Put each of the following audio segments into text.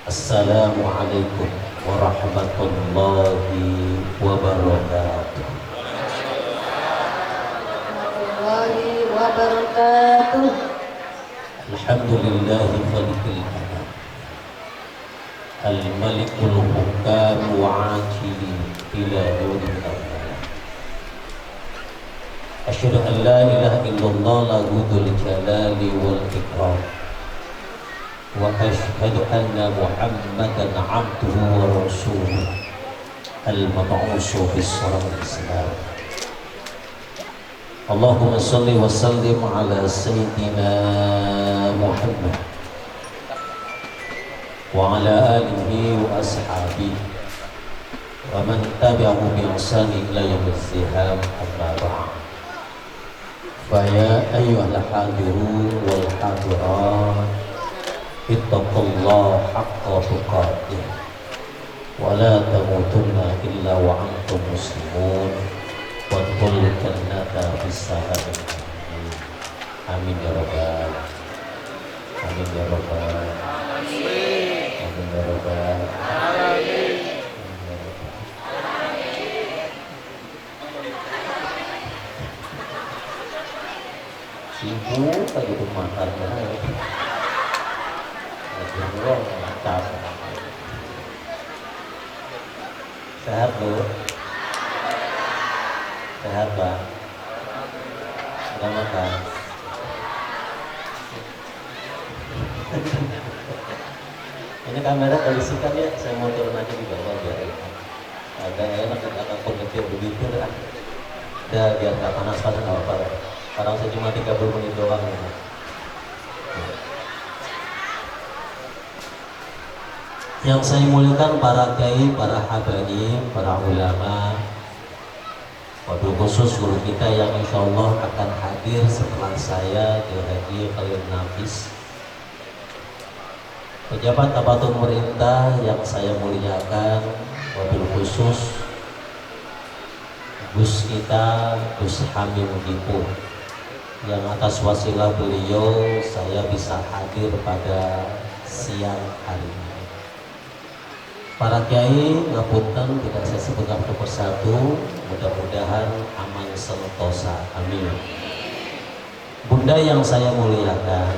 Assalamualaikum warahmatullahi wabarakatuh. Warahmatullahi wabarakatuh. Alhamdulillahi khaliqil anam, al-malikul hukam wa'ajili ila nuril awliya. Asyhadu an la ilaha illallah lahul jalali wal ikram, wa asyhadu anna muhammadan abduhu wa rasuluh al-mab'usu bis-salam islam. Allahumma salli wa sallim ala sayyidina Muhammad wa ala alihi wa ashabihi wa man tabi'ahu bi ihsani ila yaumil qiyamah, amma ba'd. Fa ya ayyuhal hadirun wal hadirat, ittaqullaha haqqa tuqatih wa la tamutunna illa wa antum muslimun wa adkhulul jannata bis-salamin. Amin ya rabbal amin ya rabbal amin ya rabbal alamin. Sibuk aja tuh makan lagi ngomong capek. Sehat bu? Sehat bang? Udah makan? Ini kamera terisikan ya, saya mau turun aja di bawah biar agak enak, agak pengetir begitu dah. Udah biar nggak panas-panas nggak apa-apa. Sekarang saya cuma 30 menit doang ya. Yang saya muliakan para kiai, para habaib, para ulama, wabil khusus guru kita yang insya Allah akan hadir setelah saya di Haji Khalil Nafis, pejabat aparatur pemerintah yang saya muliakan, wabil khusus Gus kita, Gus Hamim Gipu, yang atas wasilah beliau saya bisa hadir pada siang hari ini. Para kiai, ngapunten tidak saya sebut satu persatu, mudah-mudahan aman sentosa, amin. Bunda yang saya muliakan,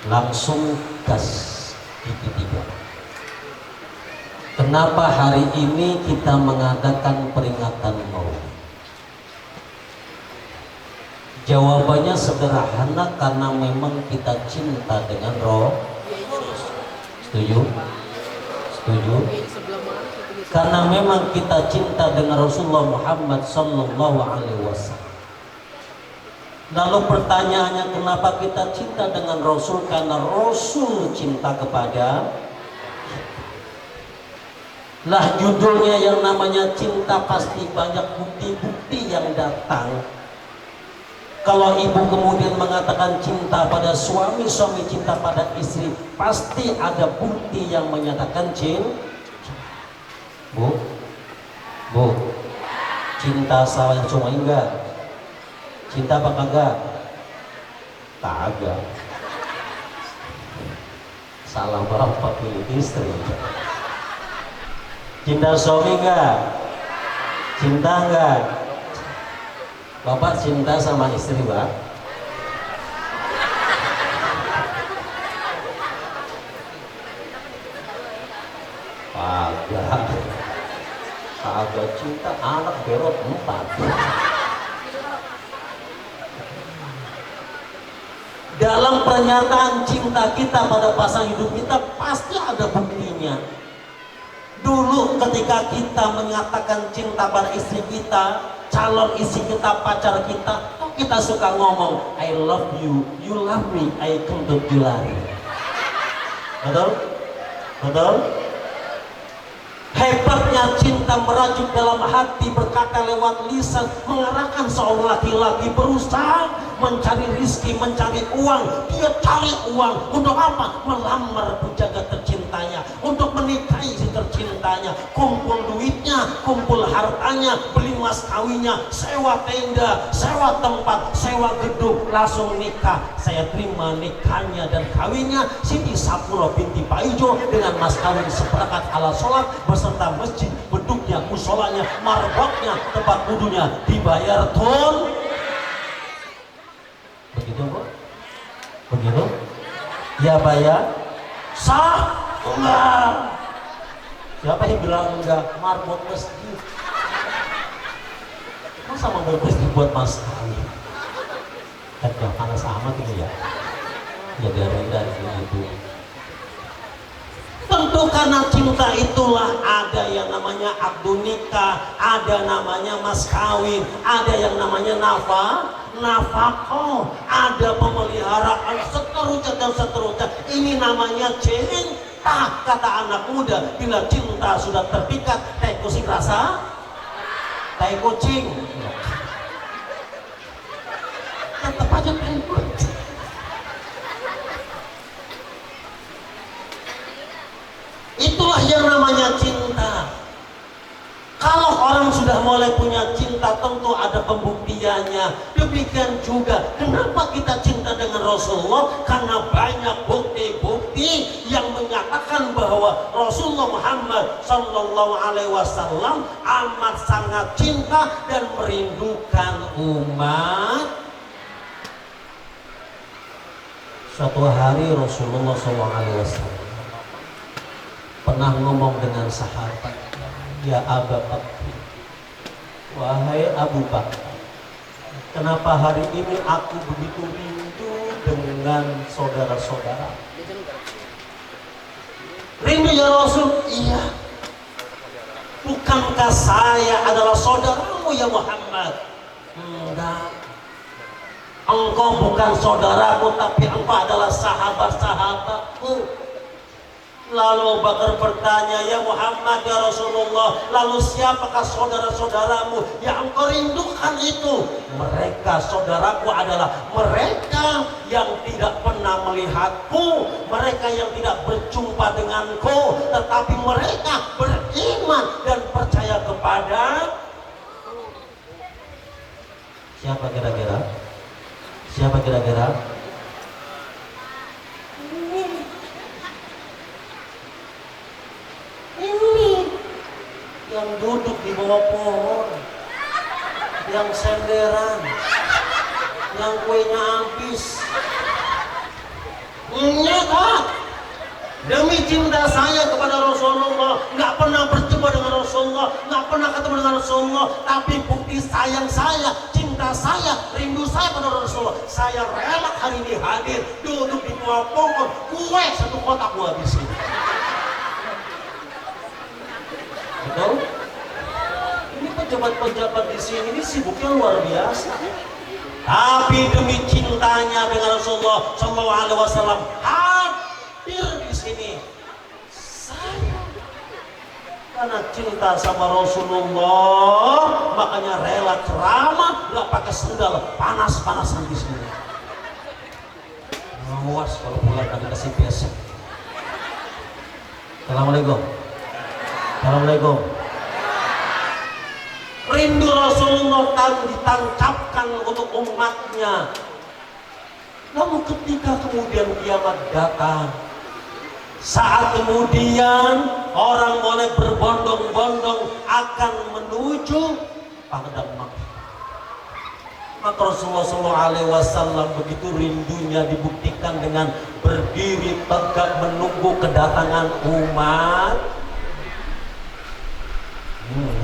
langsung gas gigi tiga. Kenapa hari ini kita mengadakan peringatan maulid? Jawabannya sederhana, karena memang kita cinta dengan roh. Setuju? Setuju? Karena memang kita cinta dengan Rasulullah Muhammad sallallahu alaihi wasallam. Lalu pertanyaannya, kenapa kita cinta dengan Rasul? Karena Rasul cinta kepada. Lah judulnya yang namanya cinta, pasti banyak bukti-bukti yang datang. Kalau ibu kemudian mengatakan cinta pada suami, suami cinta pada istri, pasti ada bukti yang menyatakan cinta. Bu, cinta sama cuma enggak? Cinta apa kagak? Kagak. Salah bapak pilih istri. Cinta suami enggak? Cinta enggak? Bapak cinta sama istri, Pak? Kagak cinta, anak berot 4. Dalam pernyataan cinta kita pada pasangan hidup kita pasti ada buktinya. Dulu ketika kita menyatakan cinta pada istri kita, calon istri kita, pacar kita suka ngomong, I love you, you love me, I tuntut julari. Betul? Betul? Hebatnya cinta merajut dalam hati, berkata lewat lisan, mengarahkan seorang laki-laki berusaha mencari rizki, mencari uang. Dia cari uang untuk apa? Melamar penjaga tercinta tercintanya, untuk menikahi si tercintanya, kumpul duitnya, kumpul hartanya, beli mas kawinnya, sewa tenda, sewa tempat, sewa gedung, langsung nikah. Saya terima nikahnya dan kawinnya Siti Sapuro binti Paijo dengan mas kawin seperangkat alat sholat beserta masjid, beduknya, musolanya, marbotnya, tempat wudunya, dibayar tun. Begitu Bu? Begitu? Ya bayar? Sah? Enggak. Siapa yang bilang enggak? Marbot masjid. Masa mau masjid buat mas kawin? Kan gak panas amat ini ya. Ya biar rendah itu. Tentu karena cinta itulah ada yang namanya akdu nikah, ada namanya mas kawin, ada yang namanya nafkah, ada pemeliharaan seterusnya dan seterusnya. Ini namanya cinta. Kata anak muda, bila cinta sudah terpikat, teh kucing rasa, teh kucing. Tetap aja teh kucing. Itulah yang namanya cinta. Kalau orang sudah mulai punya cinta, tentu ada pembuktiannya. Demikian juga kenapa kita cinta dengan Rasulullah, karena banyak bukti-bukti yang menyatakan bahwa Rasulullah Muhammad Sallallahu Alaihi Wasallam amat sangat cinta dan merindukan umat. Suatu hari Rasulullah Sallallahu Alaihi Wasallam pernah ngomong dengan sahabat, ya Abu Bakar, wahai Abu Bakar, kenapa hari ini aku begitu rindu dengan saudara-saudara? Rindu ya Rasul? Iya. Bukankah saya adalah saudaramu ya Muhammad? Enggak. Engkau bukan saudaraku, tapi engkau adalah sahabat-sahabatku. Lalu Bakar bertanya, ya Muhammad, ya Rasulullah, lalu siapakah saudara-saudaramu yang engkau rindukan itu? Mereka saudaraku adalah mereka yang tidak pernah melihatku, mereka yang tidak berjumpa denganku, tetapi mereka beriman dan percaya kepada siapa kira-kira? Siapa kira-kira? Yang duduk di bawah pohon, yang senderan, yang kuenya habis. Nyata, demi cinta saya kepada Rasulullah, nggak pernah berjumpa dengan Rasulullah, nggak pernah ketemu dengan Rasulullah, tapi bukti sayang saya, cinta saya, rindu saya pada Rasulullah, saya rela hari ini hadir, duduk di bawah pohon, kue satu kotak gua habisin. Betul? Ini pejabat-pejabat di sini ini sibuknya luar biasa. Tapi demi cintanya dengan Rasulullah Sallallahu Alaihi Wasallam hadir di sini. Saya karena cinta sama Rasulullah, makanya rela ceramah, nggak pakai sendal, panas-panasan di sini. Awas kalau pulang tadi kasih biasa. Assalamualaikum. Assalamualaikum. Rindu Rasulullah ditancapkan untuk umatnya. Namun ketika kemudian kiamat datang, saat kemudian orang mulai berbondong-bondong akan menuju Padang Makkah, maka Rasulullah SAW begitu rindunya dibuktikan dengan berdiri tegak menunggu kedatangan umat.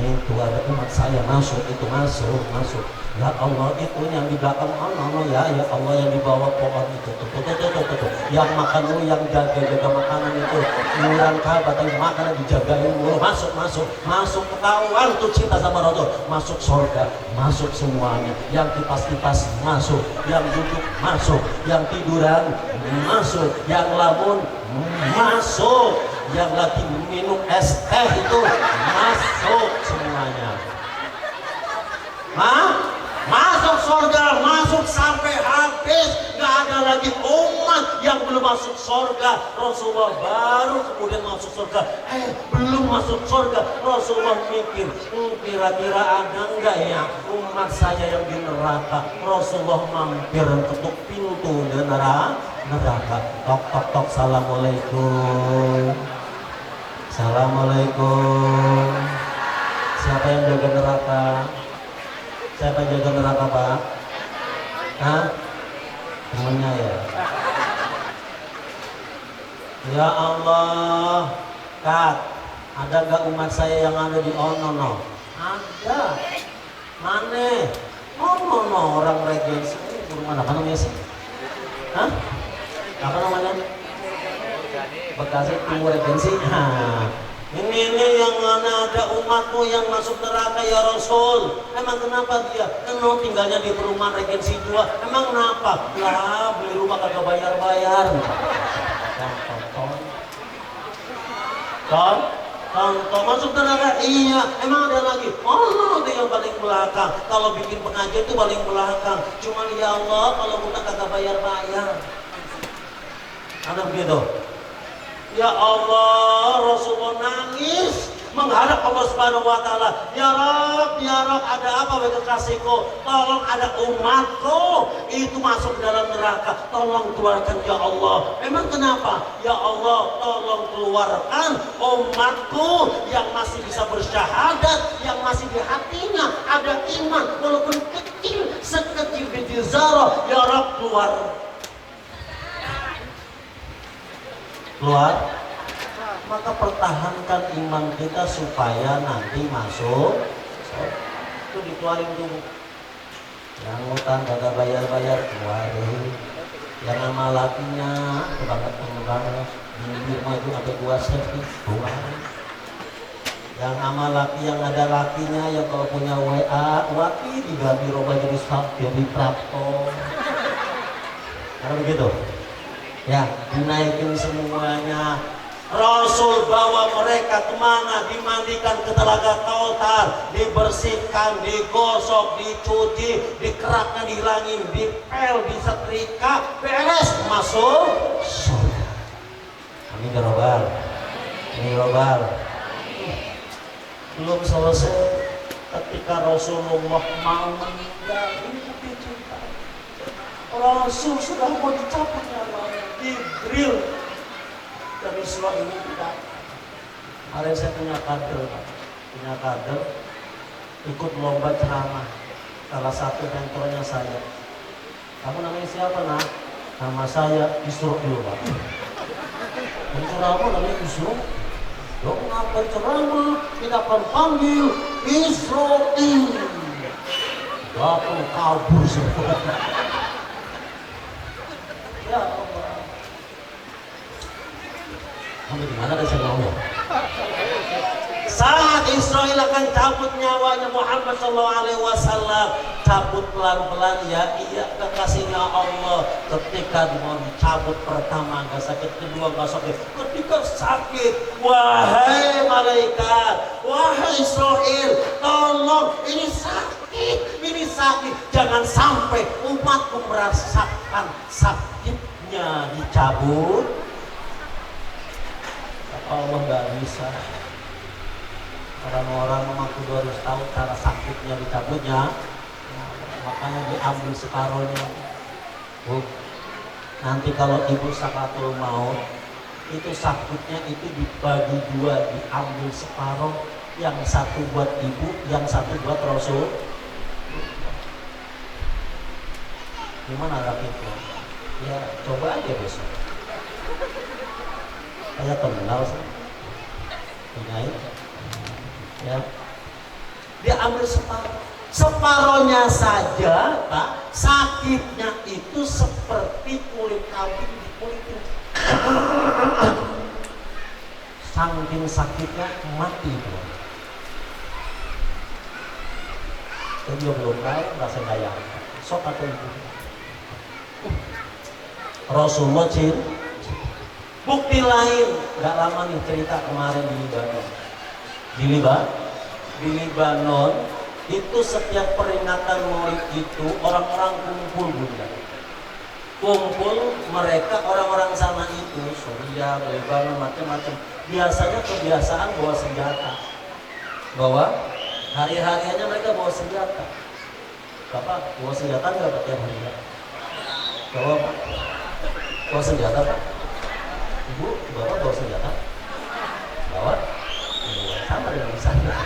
Itu ada umat saya masuk, itu masuk. Ya Allah, itu yang di belakang Allah, ya Allah, yang di bawah pohon itu, tuh. Yang makan dulu, yang jaga makanan itu, murang kabar, tapi makanan dijagain dulu, masuk ketahuan tuh cinta sama Rasul, masuk surga, masuk semuanya, yang kipas masuk, yang duduk masuk, yang tiduran masuk, yang lamun masuk, yang lagi minum es teh itu masuk semuanya. Masuk surga, masuk sampai habis, nggak ada lagi umat yang belum masuk surga. Rasulullah baru kemudian masuk surga. Belum masuk surga, Rasulullah mikir, kira-kira ada nggak ya umat saya yang di neraka? Rasulullah mampir ketuk pintu neraka. Tok tok tok, assalamualaikum. Assalamualaikum. Siapa yang jaga neraka? Siapa yang jaga neraka, Pak? Hah? Temennya ya? Ya Allah, Kak, ada gak umat saya yang ada di Ono? Ada. Mana? Ono, orang regensi. Rumah apa namanya sih? Hah? Apa namanya? Bekasi Timur Regensi. Ini yang mana ada umatmu yang masuk neraka ya Rasul. Emang kenapa dia? Karena tinggalnya di perumahan Regensi 2. Emang kenapa? Lah beli rumah kagak bayar-bayar. Contoh masuk neraka, iya. Emang ada lagi? Oh, itu yang paling belakang. Kalau bikin pengajian itu paling belakang. Cuman ya Allah, kalau kita kagak bayar-bayar. Ada begitu? Ya Allah, Rasulullah nangis mengharap Allah Subhanahu wa taala. Ya Rabb, ada apa wahai kekasihku? Tolong ada umatku itu masuk dalam neraka. Tolong keluarkan ya Allah. Memang kenapa? Ya Allah, tolong keluarkan umatku yang masih bisa bersyahadat, yang masih di hatinya ada iman walaupun kecil, sekecil biji zarah. Ya Rabb, keluar. Maka pertahankan iman kita supaya nanti masuk. Itu dikeluarin dulu. Yang utang kagak bayar-bayar keluarin. Yang nama lakinya banget di rumah itu sampai 2 servis keluarin. Yang nama laki yang ada lakinya yang kalau punya WA laki diganti roba jadi praktor. Karena begitu. Ya, dinaikin semuanya. Rasul bawa mereka kemana? Dimandikan ke telaga Kautsar, dibersihkan, digosok, dicuci, dikeraknya, dihilangin, dipel, disetrika, beres, masuk surga. Amin ya robbal. Ini robbal. Belum selesai ketika Rasulullah mau meninggal. Rasul sudah mau dicabut nyawanya. Jibril dari surah ini tidak. Hari saya punya kader ikut lomba ceramah. Salah satu mentornya saya. Kamu namanya siapa nak? Nama saya Israil Pak. Ceramah namanya Israil. Lo kenapa ceramah? Kita akan panggil Israil. Bapak kabur semua. Ya Allah. Kamu di mana saya ngomong? Saat Israel akan cabut nyawanya Muhammad SAW, cabut pelan-pelan ya, iya kekasihnya Allah. Ketika mau dicabut pertama nggak sakit, kedua nggak sakit, ketika sakit, wahai malaikat, wahai Israel, tolong ini sakit, jangan sampai umatku merasakan sakitnya dicabut. Allah nggak bisa. Orang-orang memang kudu harus tahu cara sakitnya dicabutnya, makanya diambil separohnya. Nanti kalau ibu sakaratul maut itu sakitnya itu dibagi 2, diambil separoh, yang satu buat ibu, yang satu buat Rasul. Gimana rakitnya? Ya coba aja besok. Saya kenal sih. Ya, dia ambil separohnya saja, Pak. Sakitnya itu seperti kulit kambing dikulitin. Saking sakitnya mati tuh. Jadi belum tahu rasa daya. Sok atau ibu. Rasulullah bukti lain, nggak lama nih cerita kemarin di Libanon. Di Libanon itu setiap peringatan Maulid itu orang-orang kumpul bunda. kumpul mereka orang-orang sana itu Suriah, Lebanon, macam-macam. Biasanya kebiasaan bawa senjata. Hari-hariannya mereka bawa senjata. Bapak bawa senjata nggak tiap hari? Bawa Pak? Bawa senjata Pak? Ibu, Bapak bawa senjata? Bawa? Sama dengan sana.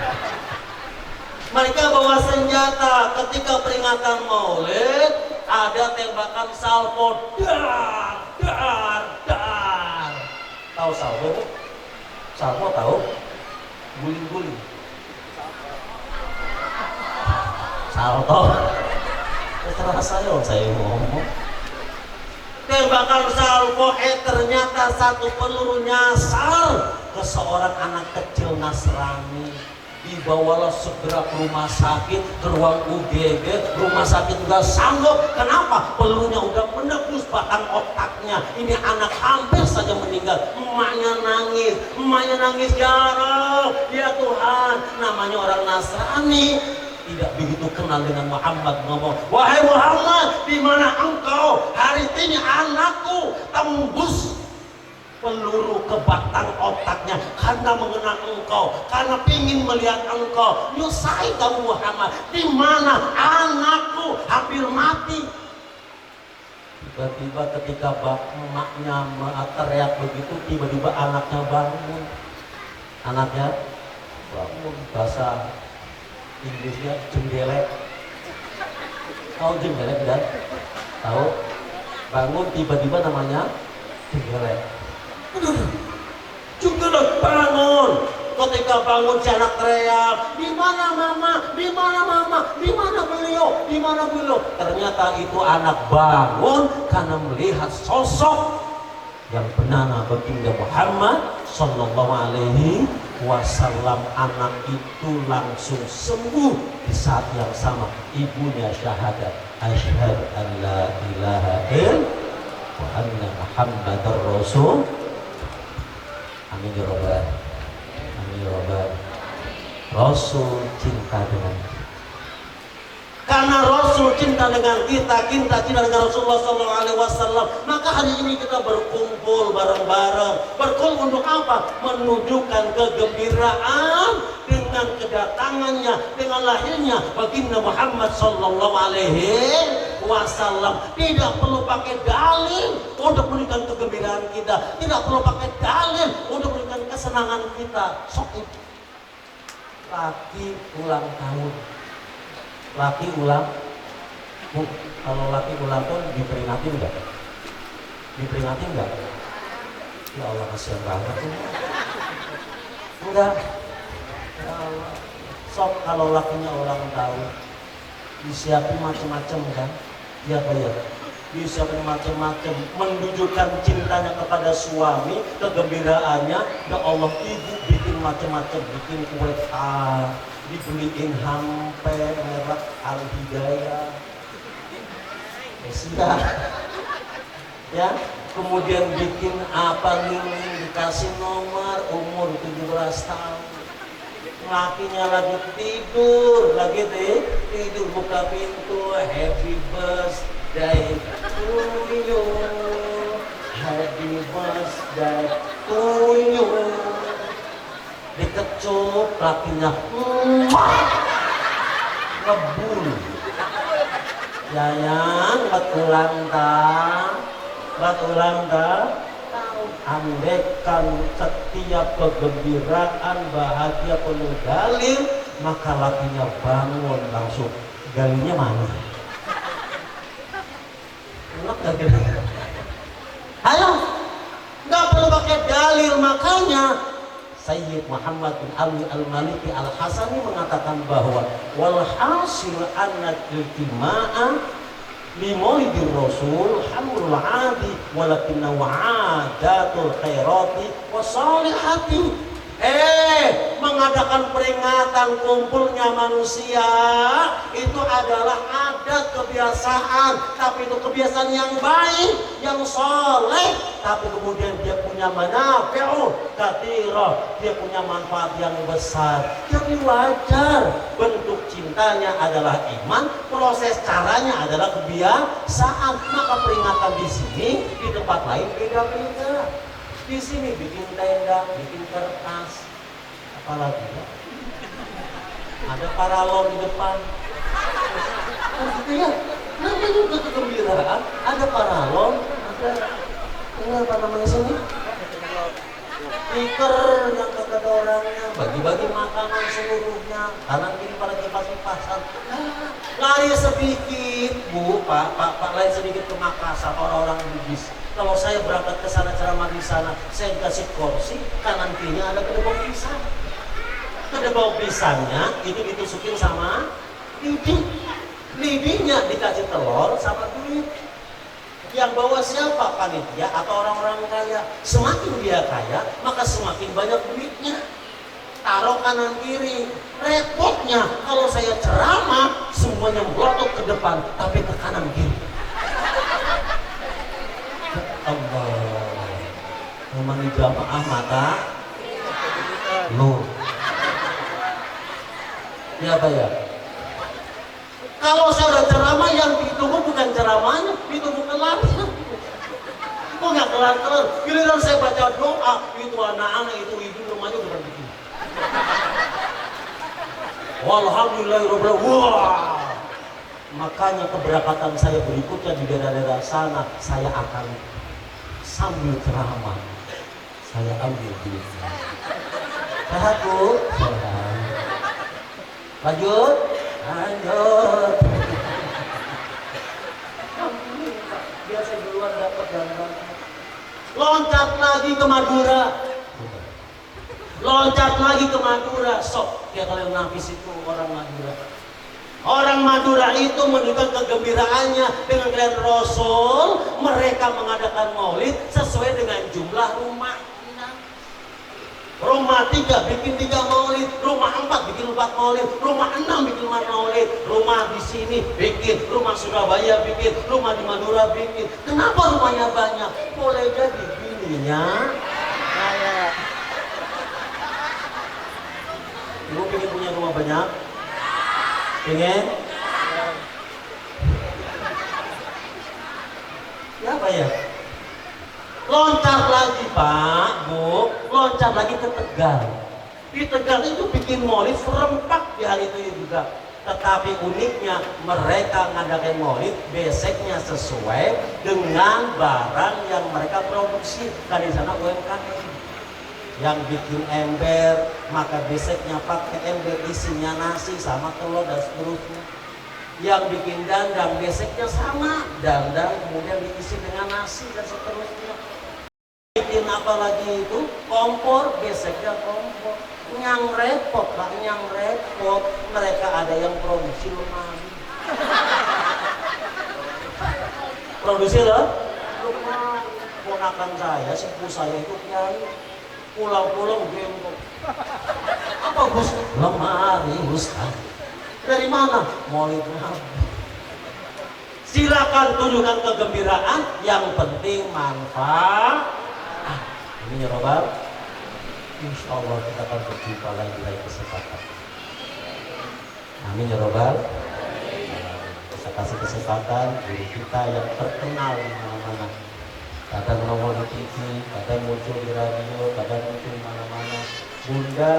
Mereka bawa senjata ketika peringatan Maulid, ada tembakan salvo, dar. Tahu salvo? Salvo tahu? Guling-guling. Salto. Terserah saya ngomong. Tembakan salvo, ternyata satu peluru nyasar ke seorang anak kecil Nasrani. Dibawalah segera ke rumah sakit, ke ruang UGD. Rumah sakit juga sanggup. Kenapa? Pelurunya udah menembus batang otaknya. Ini anak hampir saja meninggal. Emaknya nangis, ya Rabb, ya Tuhan. Namanya orang Nasrani, tidak begitu kenal dengan Muhammad, ngomong, wahai Muhammad, di mana engkau? Hari ini anakku tembus peluru ke batang otaknya karena mengenal engkau, karena ingin melihat engkau. Nyusai kamu Muhammad, di mana anakku? Hampir mati. Tiba-tiba ketika emaknya teriak begitu, tiba-tiba anaknya bangun. Anaknya bangun, bahasa Inggrisnya jenggelek. Tahu jenggelek kan? Tahu? Bangun tiba-tiba namanya jenggelek. Jenggelek bangun. Ketika bangun si anak teriak, di mana mama? Di mana mama? Di mana beliau? Di mana beliau? Ternyata itu anak bangun karena melihat sosok yang bernama baginda Muhammad Sallallahu Alaihi Wasallam. Anak itu langsung sembuh di saat yang sama. Ibunya syahadat, asyhadu an la ilaha illallah wa anna Muhammadar Rasul. Amin ya rabbal amin ya rabbal. Rasul cinta dengan kita. Karena Rasul cinta dengan kita cinta dengan Rasulullah SAW, maka hari ini kita berkumpul bareng-bareng. Berkumpul untuk apa? Menunjukkan kegembiraan dengan kedatangannya, dengan lahirnya baginda Muhammad SAW. Tidak perlu pakai dalil untuk menunjukkan kegembiraan kita. Tidak perlu pakai dalil untuk menunjukkan kesenangan kita. Sok itu. Laki ulang tahun. Laki ulang, kalau laki ulang tahun diperingatin enggak? Diperingatin enggak? Ya Allah, kasihan banget tuh. Enggak. Ya Allah. Sok kalau lakinya ulang tahun disiapin macam-macam kan? Ya Pak ya. Disiapin macam-macam, menunjukkan cintanya kepada suami, kegembiraannya. Ya Allah, ibu bikin macam-macam, bikin kue tart, dibeliin hampe merek Al-Hidayah, siap ya. Kemudian bikin apa nih, dikasih nomor umur 17 tahun. Lakinya lagi tidur buka pintu, happy birthday to you, happy birthday to you. Dikecup lakinya ngebul. Yayang bat ulang tahun. Andaikan setiap kegembiraan bahagia penuh dalil, maka lakinya bangun langsung. Dalilnya mana? Enak gak gitu? Ayo, nggak perlu pakai dalil. Makanya Sayyid Muhammad bin Ali Al-Maliki Al-Hasani mengatakan bahwa walhasil anna iltima'a li maulidir rasul hamrul adi walakinna wa'adatul khairati wassalihati. Mengadakan peringatan kumpulnya manusia itu adalah adat kebiasaan, tapi itu kebiasaan yang baik, yang soleh, tapi kemudian dia punya manafi'u katsirah, dia punya manfaat yang besar. Jadi wajar, bentuk cintanya adalah iman, proses caranya adalah kebiasaan. Maka peringatan di sini, di tempat lain beda-beda. Di sini bikin tenda, bikin kertas, apalagi ya? Ada paralon di depan. Gitu ya, namanya juga kegembiraan. Ada paralon, ada ini apa namanya sini? Stiker yang kagak ada orangnya, bagi-bagi makanan seluruhnya, kanan kiri pada kipas-kipasan. Lari sedikit, Bu, Pak, lari sedikit ke Makassar, orang-orang Bugis. Kalau saya berangkat ke sana ceramah di sana, saya kasih kursi, kanan kirinya ada kedebong pisang. Kedebong pisangnya itu ditusukin sama lidi. Lidinya dikasih telur sama duit. Yang bawa siapa? Panitia atau orang-orang kaya? Semakin dia kaya, maka semakin banyak duitnya. Taruh kanan kiri. Repotnya kalau saya ceramah, semuanya melotot ke depan, tapi ke kanan kiri. Allah, memang di jamaah mata lu. Ya apa ya? Kalau saya udah ceramah, yang ditunggu bukan ceramahnya, ditunggu kelarnya. Kok nggak kelar-kelar? Giliran saya baca doa, itu anak-anak itu ibu rumahnya udah begini. Walhamdulillahirobbilalamin. Wah, makanya keberangkatan saya berikutnya di daerah-daerah sana, saya akan sambil ceramah, saya ambil duitnya. Sehat Bu? Sehat. Lanjut. Lanjut. Biasa duluan dapat gambar. Loncat lagi ke Madura. Loncat lagi ke Madura. Sok, ya kalian nafis itu orang Madura. Orang Madura itu menunjukkan kegembiraannya dengan kalian Rasul. Mereka mengadakan maulid sesuai dengan jumlah rumah. Rumah 3 bikin 3 maulid, rumah 4 bikin 4 maulid, rumah 6 bikin 4 maulid, rumah di sini bikin, rumah Surabaya bikin, rumah di Madura bikin. Kenapa rumahnya banyak? Boleh jadi bininya kaya. Ibu pengen punya rumah banyak? Pengen? Ya apa ya? Loncat lagi Pak, Bu, loncat lagi ke Tegal. Di Tegal itu bikin maulid serempak di hari itu juga. Tetapi uniknya mereka ngadakan maulid beseknya sesuai dengan barang yang mereka produksi. Kan di sana UMKM. Yang bikin ember, maka beseknya pakai ember, isinya nasi sama telur dan seterusnya. Yang bikin dandang beseknya sama, dandang kemudian diisi dengan nasi dan seterusnya. Bikin apa lagi itu? Kompor, beseknya kompor. Yang repot Pak, yang repot. Mereka ada yang produksi lemari. Produksi loh? Lemari. Ponakan saya, sepupu saya itu kiai. Pulang-pulang gembok. Apa Gus? Lemari Ustaz. Dari mana? Maulid Nabi. Silakan tunjukkan kegembiraan, yang penting manfaat. Ini ya Robar, insya Allah kita akan berjumpa lagi dari kesempatan. Amin ya Robar. Bisa kasih kesempatan guru kita yang terkenal di mana-mana. Kadang nongol di TV, kadang muncul di radio, kadang muncul di mana-mana. Bunda,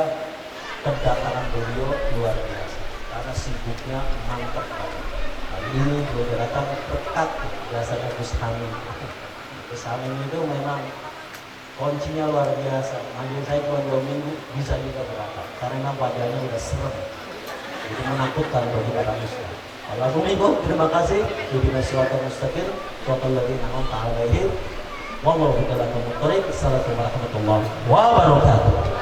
kedatangan beliau luar biasa karena sibuknya mantap banget. Hari ini beliau datang dekat, biasanya Gus Hamid. Gus Hamid itu memang kuncinya luar biasa. Manggil saya cuma 2 minggu bisa juga berangkat karena wajahnya udah serem, jadi menakutkan bagi para muslim. Alhamdulillah, terima kasih. Ibnu Siratal Mustaqim, Siratal ladzina an'amta 'alaihim, wallahu ta'ala muttariq. Assalamualaikum warahmatullahi wabarakatuh.